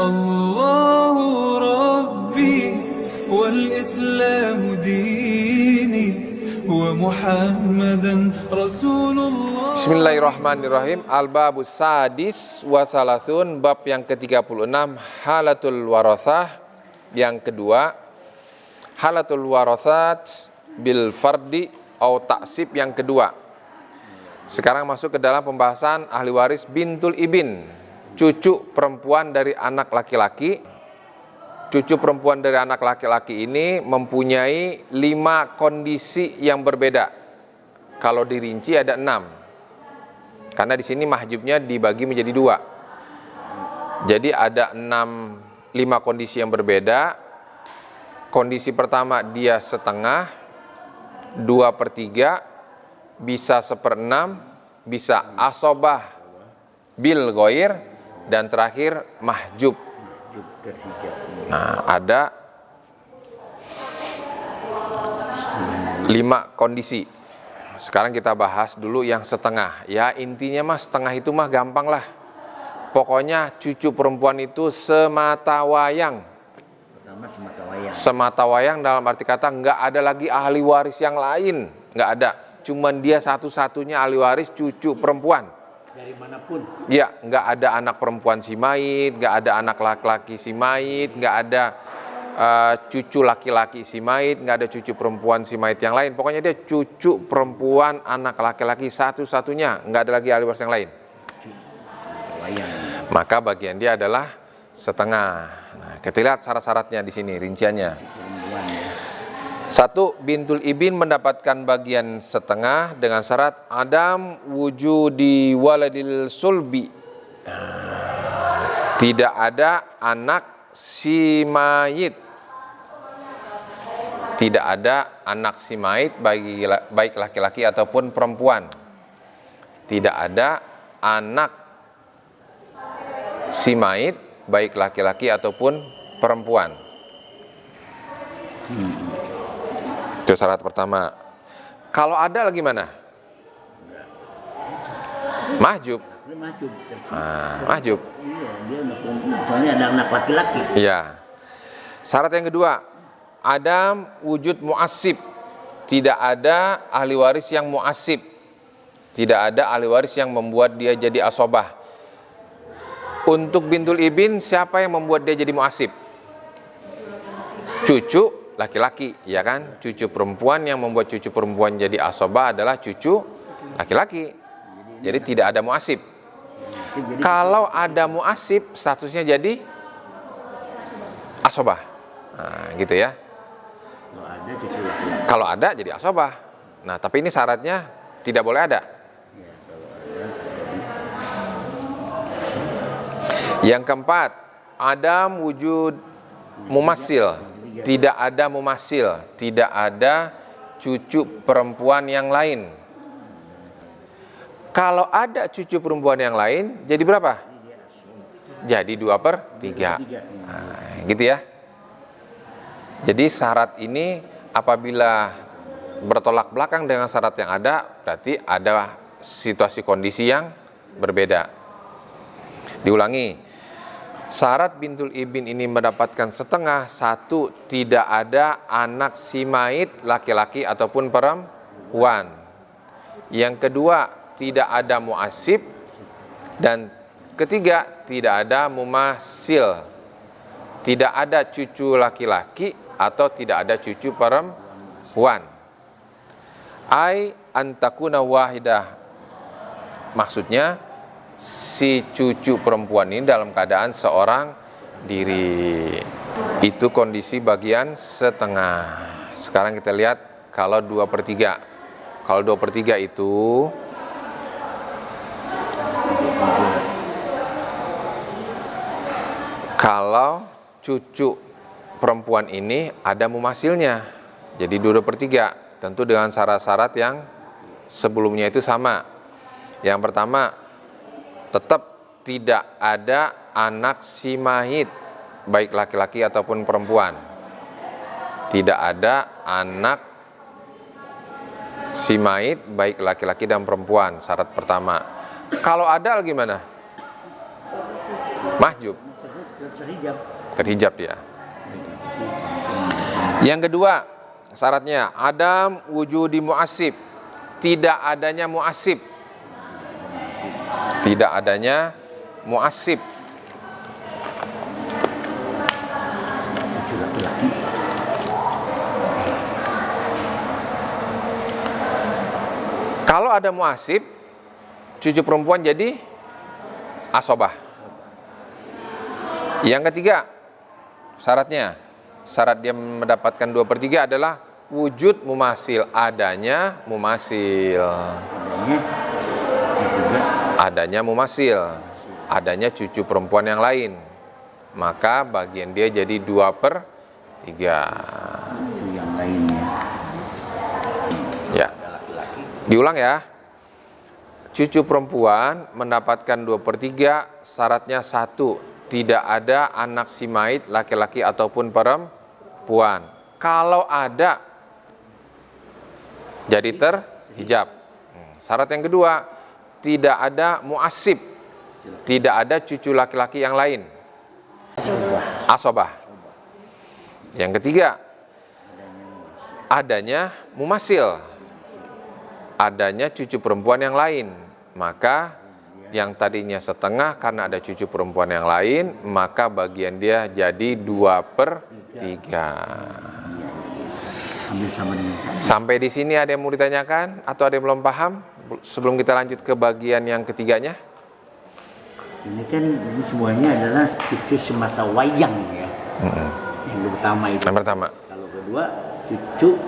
الله ربي والإسلام ديني ومحمدا رسول الله. Bismillahirrahmanirrahim. Al-babus sadis wa thalathun, bab yang ke-36, halatul warathah. Yang kedua, halatul warathat bil fardi atau taksib yang kedua. Sekarang masuk ke dalam pembahasan ahli waris bintul ibin, cucu perempuan dari anak laki-laki. Cucu perempuan dari anak laki-laki ini mempunyai 5 kondisi yang berbeda. Kalau dirinci ada 6. Karena di sini mahjubnya dibagi menjadi 2. Jadi ada 5 kondisi yang berbeda. Kondisi pertama dia setengah, 2/3, bisa 1/6, bisa asobah bil goir, dan terakhir mahjub. Nah, ada 5 kondisi. Sekarang kita bahas dulu yang setengah. Ya intinya mah setengah itu mah gampang lah. Pokoknya cucu perempuan itu semata wayang. Semata wayang dalam arti kata nggak ada lagi ahli waris yang lain. Nggak ada. Cuman dia satu-satunya ahli waris cucu perempuan. Dari manapun. Ya, nggak ada anak perempuan si mayit, nggak ada anak laki-laki si mayit, nggak ada cucu laki-laki si mayit, nggak ada cucu perempuan si mayit yang lain. Pokoknya dia cucu perempuan anak laki-laki satu-satunya, nggak ada lagi ahli waris yang lain. Maka bagian dia adalah setengah. Nah, kita lihat syarat-syaratnya di sini, rinciannya. 1. Bintul ibin mendapatkan bagian setengah dengan syarat adam wujudi waladil sulbi. Tidak ada anak si mayit. Tidak ada anak si mayit baik laki-laki ataupun perempuan. Tidak ada anak si mayit baik laki-laki ataupun perempuan. Itu syarat pertama. Kalau ada lagi mana? Mahjub. Mahjub. Iya, dia soalnya ada anak laki-laki. Iya. Syarat yang kedua, adam wujud mu'assib. Tidak ada ahli waris yang mu'assib. Tidak ada ahli waris yang membuat dia jadi asobah. Untuk bintul ibin, siapa yang membuat dia jadi mu'assib? Cucu laki-laki, ya kan? Cucu perempuan yang membuat cucu perempuan jadi asobah adalah cucu laki-laki. Jadi tidak ada mu'assib. Kalau ada mu'assib, statusnya jadi asobah. Nah, gitu ya. Kalau ada jadi asobah. Nah, tapi ini syaratnya tidak boleh ada. Yang keempat, adam wujud mumasil. Tidak ada mumasil, tidak ada cucu perempuan yang lain. Kalau ada cucu perempuan yang lain, jadi berapa? Jadi 2/3. Nah, gitu ya. Jadi syarat ini apabila bertolak belakang dengan syarat yang ada, berarti ada situasi kondisi yang berbeda. Diulangi. Syarat bintul ibin ini mendapatkan setengah. 1, tidak ada anak si mayit laki-laki ataupun perempuan. Yang kedua, tidak ada mu'assib. Dan ketiga, tidak ada mumasil. Tidak ada cucu laki-laki atau tidak ada cucu perempuan. Ai antakuna wahidah. Maksudnya si cucu perempuan ini dalam keadaan seorang diri. Itu kondisi bagian setengah. Sekarang kita lihat kalau 2/3. Kalau 2/3 itu kalau cucu perempuan ini ada mumasilnya. Jadi 2/3. Tentu dengan syarat-syarat yang sebelumnya itu sama. Yang pertama, tetap tidak ada anak si mayit, baik laki-laki ataupun perempuan. Tidak ada anak si mayit, baik laki-laki dan perempuan, syarat pertama. Kalau ada gimana? Mahjub. terhijab. Terhijab dia. Yang kedua, syaratnya adam wujudi mu'assib. Tidak adanya mu'assib. Tidak adanya mu'assib. Laki-laki. Kalau ada mu'assib, cucu perempuan jadi asobah. Yang ketiga, syarat dia mendapatkan 2/3 adalah wujud mumasil, adanya mumasil. Adanya mumasil, adanya cucu perempuan yang lain. Maka bagian dia jadi 2/3. Cucu yang lainnya. Ya. Diulang ya. Cucu perempuan mendapatkan 2/3, syaratnya 1, tidak ada anak simaid laki-laki ataupun perempuan. Kalau ada, jadi terhijab. Syarat yang kedua, tidak ada mu'assib, tidak ada cucu laki-laki yang lain. Asobah. Yang ketiga, adanya mumasil, adanya cucu perempuan yang lain. Maka yang tadinya setengah karena ada cucu perempuan yang lain, maka bagian dia jadi 2/3. Sampai di sini ada yang mau ditanyakan atau ada yang belum paham sebelum kita lanjut ke bagian yang ketiganya? Ini kan ini semuanya adalah cucu semata wayang ya. Yang pertama itu. Yang pertama. Kalau kedua cucu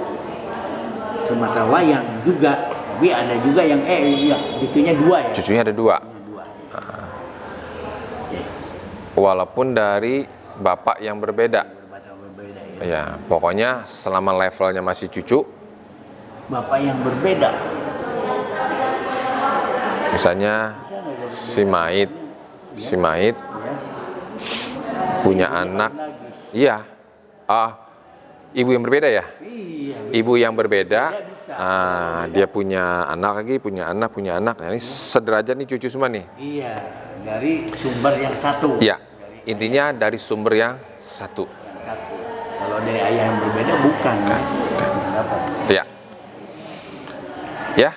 semata wayang juga, tapi ada juga yang cucunya 2 ya. Cucunya ada 2. Walaupun dari bapak yang berbeda. Berbeda ya. Ya, pokoknya selama levelnya masih cucu. Bapak yang berbeda. Misalnya si Maid punya anak. Iya. Ibu yang berbeda ya? Iya. Ibu yang berbeda. Dia punya anak lagi, punya anak. Nah, ini sederajat nih cucu semua nih. Iya, dari sumber yang satu. Iya. Intinya dari sumber yang satu. Yang satu. Kalau dari ayah yang berbeda bukan. Iya. Ya.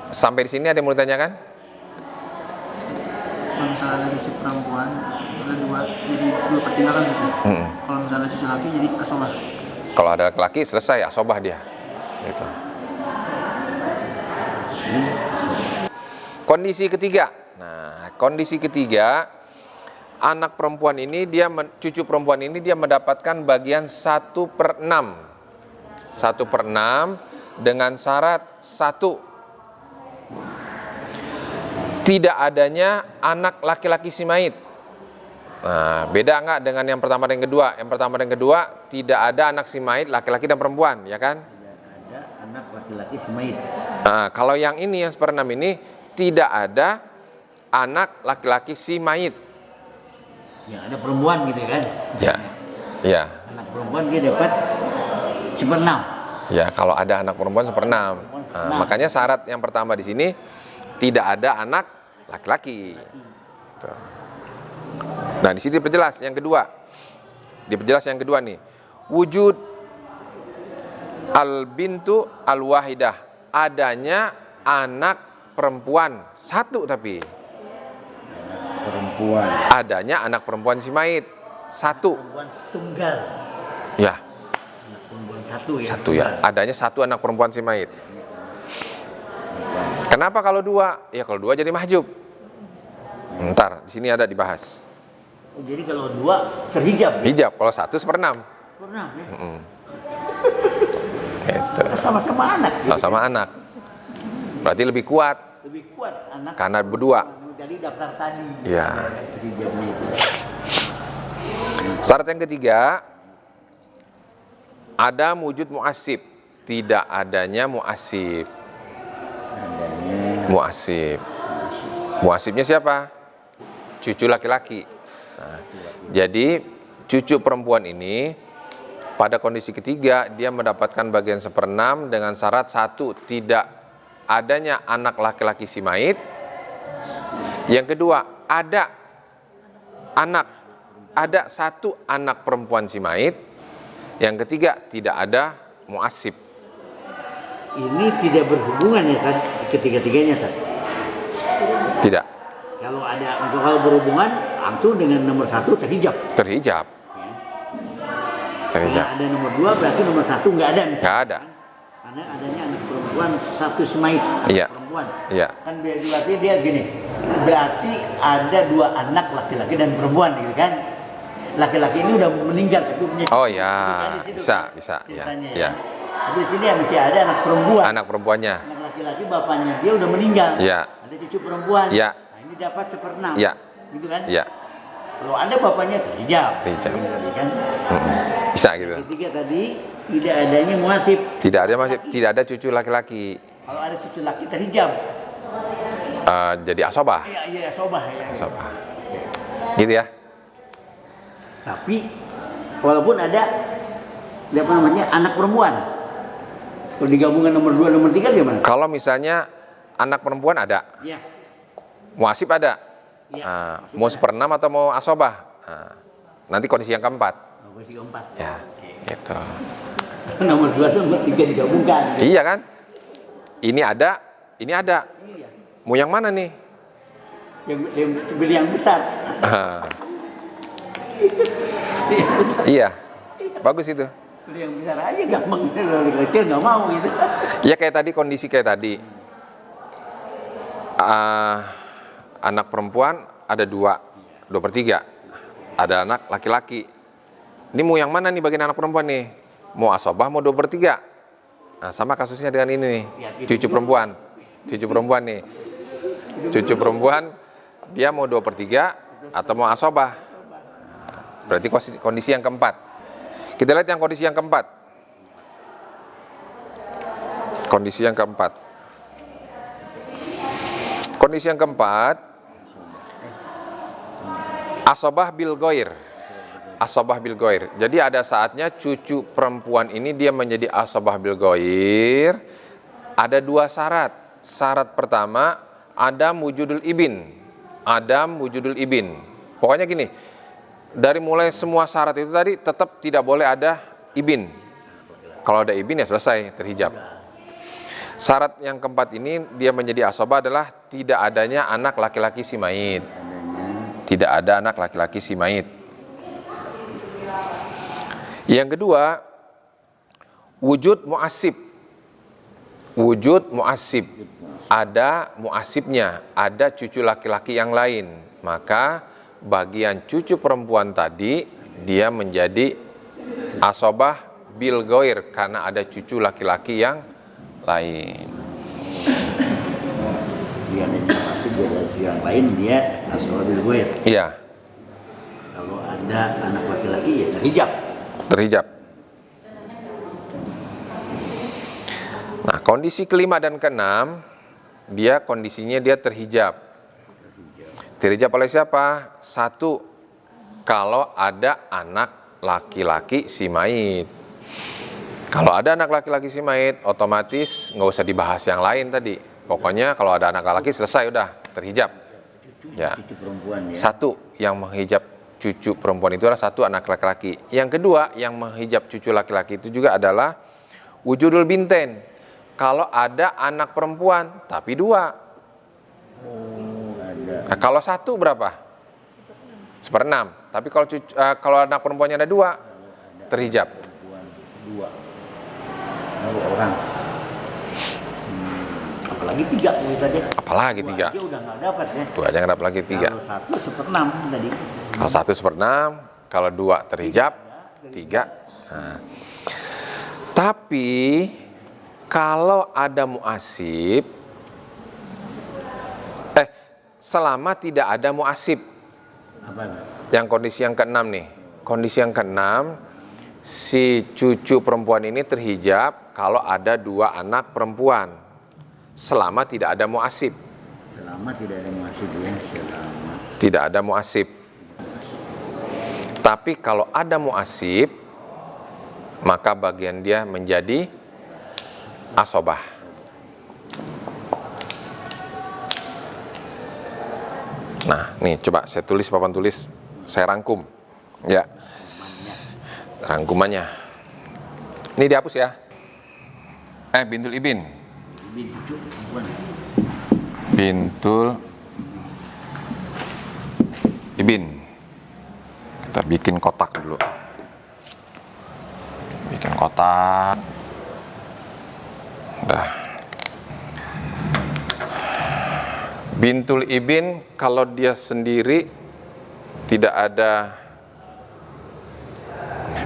Sampai di sini ada yang mau ditanyakan? Kalau misalnya ada cucu perempuan ada 2, jadi 2/3 kan gitu. Kalau misalnya cucu laki jadi asobah. Kalau ada laki selesai asobah dia. Gitu. Kondisi ketiga. Nah, kondisi ketiga, anak perempuan ini cucu perempuan ini dia mendapatkan bagian 1/6. 1/6 dengan syarat 1, tidak adanya anak laki-laki simaid. Nah, beda nggak dengan yang pertama dan yang kedua? Yang pertama dan kedua tidak ada anak simaid laki-laki dan perempuan, ya kan? Tidak ada anak laki-laki simaid. Nah, kalau yang ini yang 1/6 ini tidak ada anak laki-laki simaid. Yang ada perempuan gitu kan? Ya, ya, Anak perempuan dia dapat 1/6. ya. Kalau ada anak perempuan 1/6. Nah, makanya syarat yang pertama di sini tidak ada anak laki-laki. Tuh. Nah, di sini diperjelas yang kedua. Diperjelas yang kedua nih. Wujud al-bintu al-wahidah. Adanya anak perempuan 1 tapi. Perempuan. Adanya anak perempuan simaid 1. Perempuan tunggal. Ya, Anak perempuan 1 ya. 1 ya. Adanya 1 anak perempuan simaid. Kenapa kalau 2? Ya kalau 2 jadi mahjub. Ntar di sini ada dibahas. Oh, jadi kalau 2 terhijab. Hijab, kalau 1 1/6. Pernah ya. Gitu. Sama-sama anak. Gitu. Sama anak. Berarti lebih kuat Lebih kuat anak. karena berdua. Jadi daftar tadi. Iya. Terhijabnya itu. Syarat yang ketiga, ada wujud mu'assib. Tidak adanya mu'assib. Mu'assibnya siapa? Cucu laki-laki. Nah, jadi cucu perempuan ini pada kondisi ketiga dia mendapatkan bagian 1/6 dengan syarat 1, tidak adanya anak laki-laki simaid. Yang kedua, ada ada satu anak perempuan si mayit, yang ketiga tidak ada mu'asib. Ini tidak berhubungan ya kan ketiga-tiganya kan? Tidak. Kalau berhubungan langsung dengan nomor 1 terhijab. Terhijab. Ya. Terhijab. Kalau ada nomor 2 berarti nomor 1 nggak ada misalnya. Nggak ada. Karena adanya anak perempuan satu semayit Iya. perempuan. Iya. Kan berarti dia gini. Berarti ada 2 anak laki-laki dan perempuan gitu kan? Laki-laki ini udah meninggal sebelumnya. Oh ya, bisa. Ya. Ya. Di sini ya masih ada anak perempuan. Anak perempuannya. Anak laki-laki bapaknya dia udah meninggal. Iya. Ada cucu perempuan. Iya. Nah, ini dapat 1/6. Iya. Gitu kan? Iya. Kalau ada bapaknya terhijab. Terhijab. Tadi kan? Bisa gitu. Ketiga tadi tidak adanya muasib. Tidak ada cucu laki-laki. Kalau ada cucu laki terhijab. Jadi asobah. Iya, sobah ya. Asobah. Gitu ya. Tapi walaupun ada apa namanya anak perempuan. Kalau digabungkan nomor 2 nomor 3 gimana? Kalau misalnya anak perempuan ada, Iya. muasib ada. Iya. Mau 1/6 atau mau asobah. Nanti kondisi yang keempat. Nomor 4. Ya, gitu. Nomor 2 nomor 3 digabungkan. Iya kan? Ini ada. Iya. Mau yang mana nih? Yang beli yang besar. Iya, bagus itu. Beli yang besar aja gampang. Kalau kecil nggak mau gitu. Ya kayak tadi, kondisi kayak tadi. Anak perempuan ada 2/3. Ada anak laki-laki. Ini mau yang mana nih bagian anak perempuan nih? Mau asobah, mau 2/3? Nah, sama kasusnya dengan ini nih. Cucu perempuan. Cucu perempuan nih. Cucu perempuan, dia mau 2/3 atau mau asobah. Berarti kondisi yang keempat. Kita lihat yang kondisi yang keempat. Kondisi yang keempat. Kondisi yang keempat, asobah bil goir. Asobah bil goir. Jadi ada saatnya cucu perempuan ini dia menjadi asobah bil goir. Ada 2 syarat. Syarat pertama, adam wujudul ibin. Adam wujudul ibin. Pokoknya gini, dari mulai semua syarat itu tadi tetap tidak boleh ada ibin. Kalau ada ibin ya selesai, terhijab. Syarat yang keempat ini dia menjadi asobah adalah tidak adanya anak laki-laki si mayit. Tidak ada anak laki-laki si mayit. Yang kedua, wujud mu'asib. Wujud mu'asib. Ada mu'asibnya, ada cucu laki-laki yang lain. Maka bagian cucu perempuan tadi dia menjadi asobah bil goir karena ada cucu laki-laki yang lain. Dia pasti yang lain dia asobah bil goir. Iya. Kalau ada anak laki-laki ya terhijab. Terhijab. Nah, kondisi kelima dan keenam dia kondisinya dia terhijab. Terhijab oleh siapa? 1, kalau ada anak laki-laki si mayit. Kalau ada anak laki-laki si mayit, otomatis nggak usah dibahas yang lain tadi. Pokoknya kalau ada anak laki selesai udah terhijab. Ya. Cucu perempuan ya. 1 yang menghijab cucu perempuan itu adalah 1 anak laki-laki. Yang kedua yang menghijab cucu laki-laki itu juga adalah wujudul binten. Kalau ada anak perempuan tapi 2. Nah, kalau 1 berapa? 1/6. Tapi kalau anak perempuannya ada 2, terhijab. 2 orang. Apalagi 3 tadi. Apalagi 3. Dia udah nggak dapat ya. Itu aja nggak dapat lagi 3. Kalau 1 1/6 tadi. Kalau 1 1/6, kalau 2 terhijab, 3. Nah. Tapi kalau ada mu'asib, selama tidak ada mu'asib. Apa? Yang kondisi yang keenam nih. Kondisi yang keenam, si cucu perempuan ini terhijab kalau ada 2 anak perempuan. Selama tidak ada mu'asib. Selama tidak ada mu'asib ya. Selama. Tidak ada mu'asib. Tapi kalau ada mu'asib, maka bagian dia menjadi asobah. Nah, nih coba saya tulis papan tulis Saya rangkum. Ya. Rangkumannya. Ini dihapus ya. Bintul ibin. Bintul ibin. Kita bikin kotak dulu. Bikin kotak. Udah. Bintul ibin kalau dia sendiri tidak ada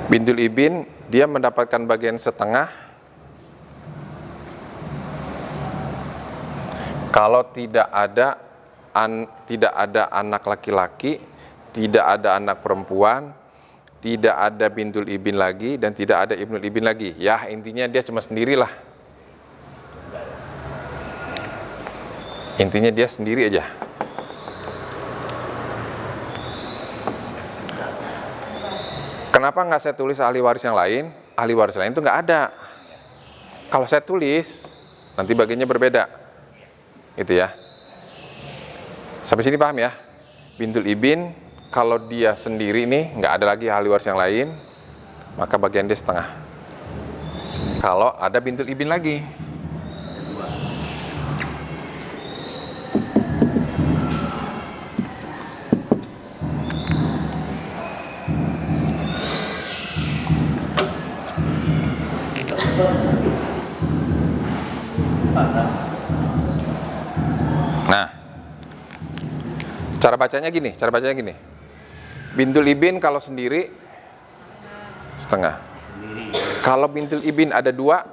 bintul ibin, dia mendapatkan bagian setengah. Kalau tidak ada anak laki-laki, tidak ada anak perempuan, tidak ada bintul ibin lagi, dan tidak ada ibnul ibin lagi. Ya, intinya dia cuma sendirilah. Intinya dia sendiri aja. Kenapa nggak saya tulis ahli waris yang lain? Ahli waris lain itu nggak ada. Kalau saya tulis, nanti bagiannya berbeda. Itu ya. Sampai sini paham ya? Bintul ibin, kalau dia sendiri nih, nggak ada lagi ahli waris yang lain, maka bagian dia setengah. Kalau ada bintul ibin lagi, nah, cara bacanya gini. Bintul ibin kalau sendiri setengah. Kalau bintul ibin ada dua,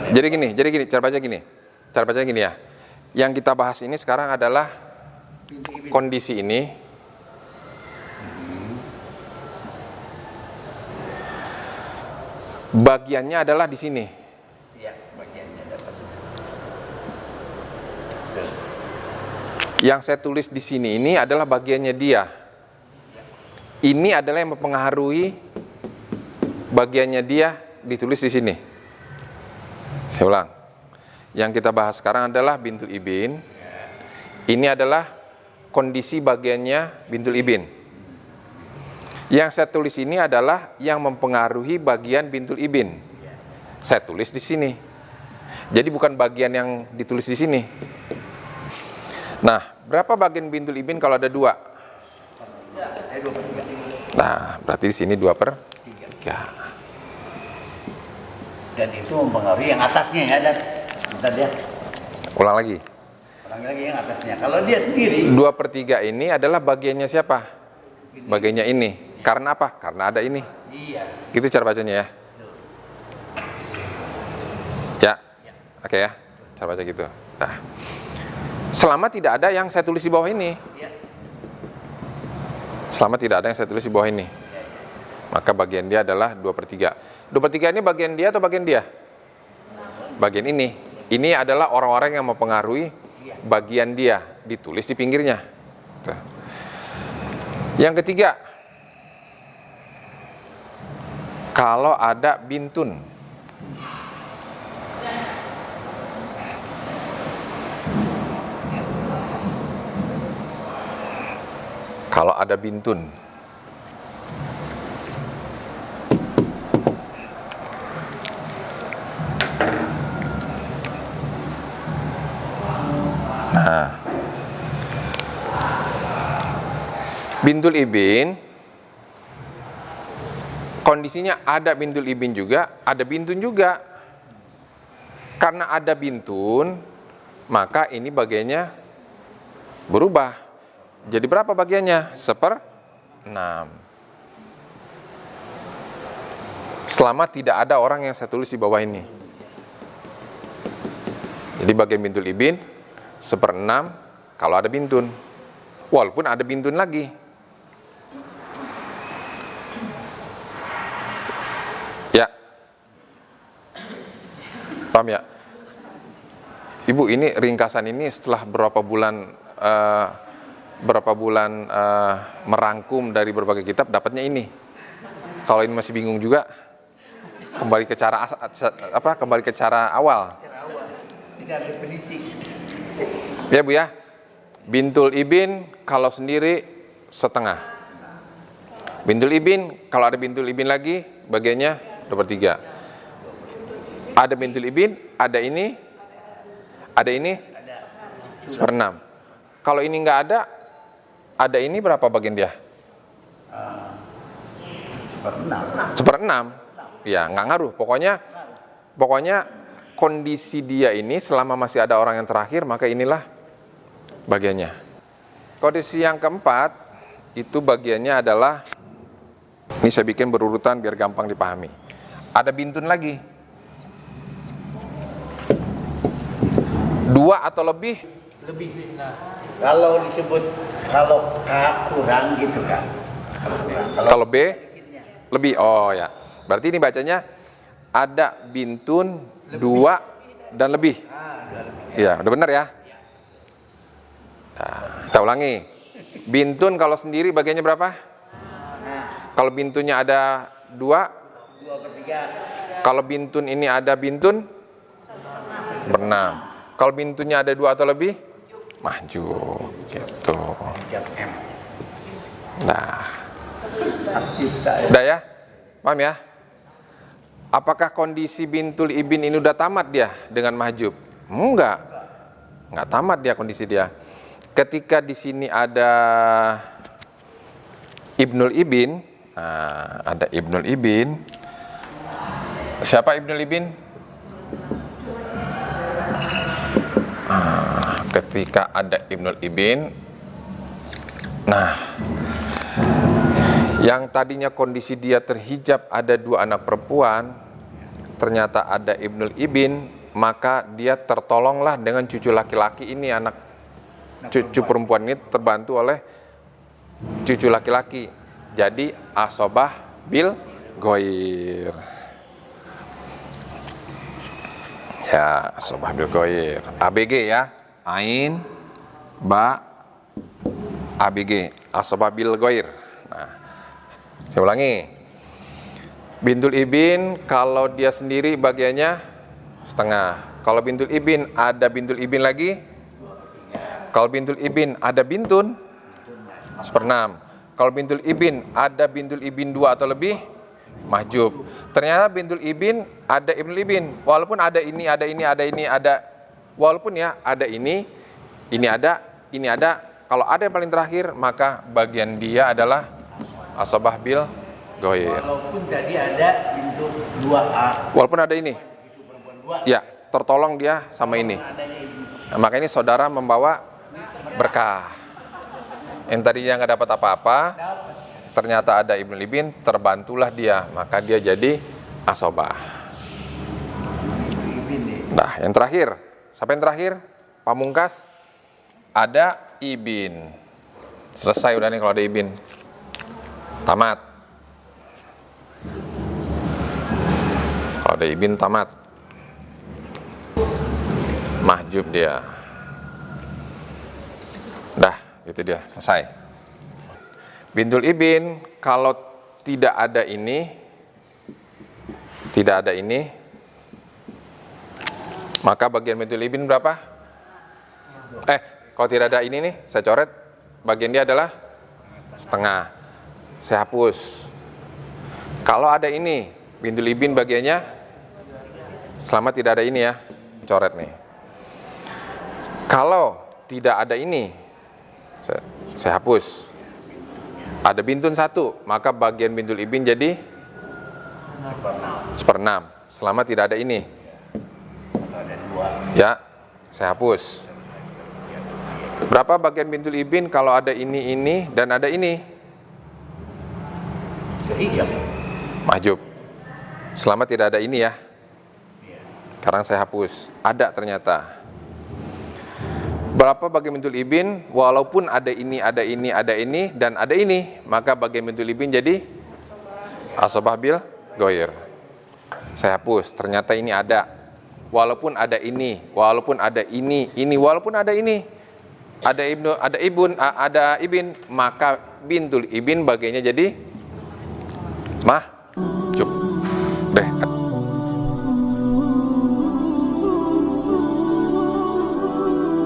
jadi gini, cara bacanya gini ya. Yang kita bahas ini sekarang adalah kondisi ini. Bagiannya adalah di sini. Yang saya tulis di sini ini adalah bagiannya dia. Ini adalah yang mempengaruhi bagiannya dia ditulis di sini. Saya ulang. Yang kita bahas sekarang adalah bintul ibin. Ini adalah kondisi bagiannya bintul ibin. Yang saya tulis ini adalah yang mempengaruhi bagian bintul ibin. Saya tulis di sini. Jadi bukan bagian yang ditulis di sini. Nah, berapa bagian bintul ibin kalau ada dua? Nah, berarti di sini 2/3. Dan itu mempengaruhi yang atasnya ya, dan bentar ya. Ulang lagi. Yang atasnya. Kalau dia sendiri 2/3 ini adalah bagiannya siapa? Bagiannya ini. Karena apa? Karena ada ini. Iya. Gitu cara bacanya ya. Ya. Oke ya. Cara baca gitu. Nah. Selama tidak ada yang saya tulis di bawah ini. Selama tidak ada yang saya tulis di bawah ini. Maka bagian dia adalah 2/3. 2/3 ini bagian dia atau bagian dia? Bagian ini. Ini adalah orang-orang yang mempengaruhi bagian dia. Ditulis di pinggirnya. Tuh. Yang ketiga. Kalau ada bintun. Kalau ada bintun. Nah. Bintul ibin kondisinya ada bintul ibin juga, ada bintun juga. Karena ada bintun, maka ini bagiannya berubah. Jadi berapa bagiannya? 1/6. Selama tidak ada orang yang saya tulis di bawah ini. Jadi bagian bintul ibin 1/6 kalau ada bintun. Walaupun ada bintun lagi. Ya. Paham ya? Ibu, ini ringkasan ini setelah berapa bulan merangkum dari berbagai kitab, dapatnya ini. Kalau ini masih bingung juga, kembali ke cara awal. Cara definisi. Ya Bu ya. Bintul ibin kalau sendiri setengah. Bintul ibin, kalau ada bintul ibin lagi, bagiannya 2/3. Ada bintul ibin, ada ini 1/6. Kalau ini nggak ada ini berapa bagian dia? 1/6. Ya, nggak ngaruh. Pokoknya kondisi dia ini selama masih ada orang yang terakhir, maka inilah bagiannya. Kondisi yang keempat, itu bagiannya adalah, ini saya bikin berurutan biar gampang dipahami. Ada bintun lagi. 2 atau lebih? Lebih. Kalau disebut kalau K kurang gitu kan. Kalau B lebih. Oh ya. Berarti ini bacanya ada bintun 2 dan lebih. Iya, udah benar ya? Nah, kita ulangi. Bintun kalau sendiri bagiannya berapa? Kalau bintunnya ada 2? 2/3. Kalau bintun ini ada bintun? 6. Kalau bintunnya ada 2 atau lebih? Mahjub. Gitu. Nah. Udah ya? Paham ya? Apakah kondisi bintul ibin ini udah tamat dia dengan mahjub? Enggak tamat dia kondisi dia. Ketika di sini ada ibnul ibin, nah, ada ibnul ibin. Siapa ibnul ibin? Ketika ada ibnul ibin, nah, yang tadinya kondisi dia terhijab ada 2 anak perempuan, ternyata ada ibnul ibin, maka dia tertolonglah dengan cucu laki-laki ini, anak cucu perempuan ini terbantu oleh cucu laki-laki. Jadi asobah bil goir. Ya, asobah bil goir. ABG ya. Ain, ba, ABG. Asobah bil goir. Nah, saya ulangi. Bintul ibin kalau dia sendiri bagiannya setengah. Kalau bintul ibin ada bintul ibin lagi. Kalau bintul ibin ada bintun 1/6. Kalau bintul ibin ada bintul ibin 2 atau lebih, mahjub. Ternyata bintul ibin ada ibnul ibin. Walaupun ada ini, walaupun ya ada ini ada. Kalau ada yang paling terakhir, maka bagian dia adalah asobah bil goir. Walaupun tadi ada pintu 2A. Walaupun ada ini. Ya, tertolong dia sama ini. Nah, maka ini saudara membawa berkah. Yang tadinya nggak dapat apa-apa, ternyata ada ibnul ibin, terbantulah dia. Maka dia jadi asobah. Nah, yang terakhir. Siapa yang terakhir? Pamungkas. Ada ibin. Selesai udah nih kalau ada ibin. Tamat. Kalau ada ibin tamat. Mahjub dia. Dah, itu dia, selesai. Bintul ibin kalau tidak ada ini, maka bagian bintul ibin berapa? Kalau tidak ada ini nih, saya coret, bagian dia adalah setengah. Saya hapus. Kalau ada ini, bintul ibin bagiannya, selama tidak ada ini ya, coret nih. Kalau tidak ada ini, saya hapus. Ada bintun 1, maka bagian bintul ibin jadi 1/6. Selama tidak ada ini. Ya, saya hapus. Berapa bagian bintul ibin kalau ada ini, dan ada ini? Mahjub. Selama tidak ada ini ya. Sekarang saya hapus. Ada ternyata. Berapa bagian bintul ibin? Walaupun ada ini, dan ada ini, maka bagian bintul ibin jadi asobah bil goir. Saya hapus. Ternyata ini ada. Walaupun ada ini, walaupun ada ini, walaupun ada ini, ada ibin, maka bintul ibin bagiannya jadi mahjub. Deh.